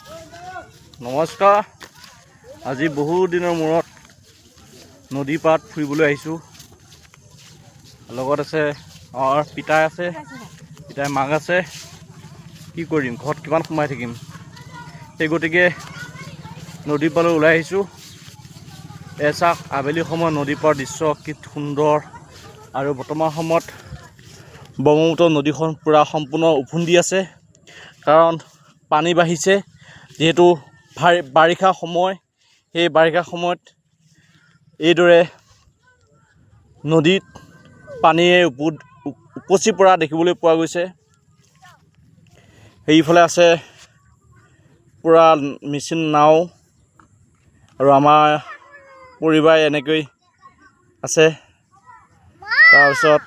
নমস্কাৰ। আজি বহু দিনৰ মূৰত নদী পাৰত ফুৰিবলৈ আহিছোঁ। লগত আছে আমাৰ পিতাই আছে, পিতাই মাক আছে। কি কৰিম, ঘৰত কিমান সোমাই থাকিম, সেই গতিকে নদী পাৰলৈ ওলাই আহিছোঁ। এচাক আবেলি সময়ত নদী পাৰৰ দৃশ্য কি সুন্দৰ। আৰু বৰ্তমান সময়ত ব্ৰহ্মপুত্ৰ নদীখন পূৰা সম্পূৰ্ণ উফন্দি আছে, কাৰণ পানী বাঢ়িছে। যিহেতু বাৰিষা সময়, সেই বাৰিষা সময়ত এইদৰে নদীত পানীয়ে উপচি পৰা দেখিবলৈ পোৱা গৈছে। সেইফালে আছে পূৰা মেচিন নাও, আৰু আমাৰ পৰিবাৰ এনেকৈ আছে। তাৰপিছত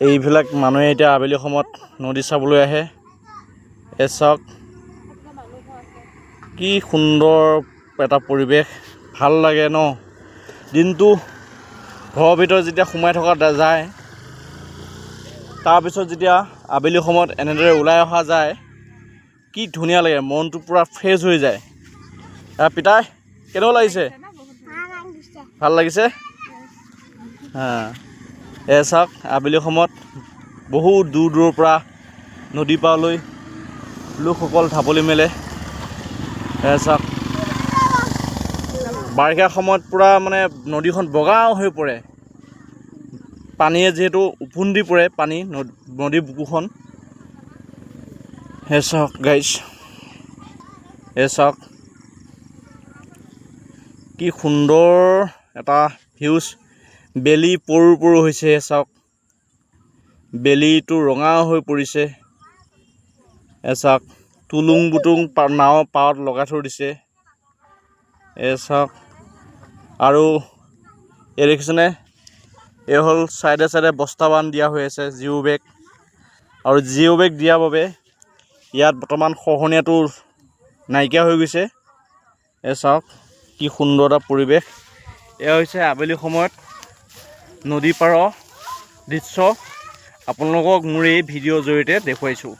এইবিলাক মানুহে এতিয়া আবেলি সময়ত নদী চাবলৈ আহে। চাওক কি সুন্দৰ এটা পৰিৱেশ, ভাল লাগে ন। দিনটো ঘৰৰ ভিতৰত যেতিয়া সোমাই থকা যায়, তাৰপিছত যেতিয়া আবেলি সময়ত এনেদৰে ওলাই অহা যায়, কি ধুনীয়া লাগে, মনটো পূৰা ফ্ৰেছ হৈ যায়। পিতাই কেনেকুৱা লাগিছে? ভাল লাগিছে। চাওক আবেলি সময়ত বহু দূৰ দূৰৰ পৰা নদী পাৰলৈ লোকসকল ঢাপলি মেলে। চাওক বাৰিষা সময়ত পূৰা মানে নদীখন বগা হৈ পৰে, পানীয়ে যিহেতু উফন্দি পৰে পানী নদীৰ বুকুখন। চাওক গাইজ, চাওক কি সুন্দৰ এটা ভিউজ। বেলি পৰো পৰো হৈছে, চাওক বেলিটো ৰঙা হৈ পৰিছে। চাওক টুলুং বুটুং নাও পাৰত লগাই থৈ দিছে। চাওক আৰু এই দেখিছেনে, এই হ'ল চাইডে চাইডে বস্তা বান দিয়া হৈ আছে, জিঅ' বেগ। আৰু জিঅ' বেগ দিয়াৰ বাবে ইয়াত বৰ্তমান খহনীয়াটো নাইকিয়া হৈ গৈছে। চাওক কি সুন্দৰ এটা পৰিৱেশ। এয়া হৈছে আবেলি সময়ত নদী পাৰৰ দৃশ্য, আপোনালোকক মোৰ এই ভিডিঅ'ৰ জৰিয়তে দেখুৱাইছোঁ।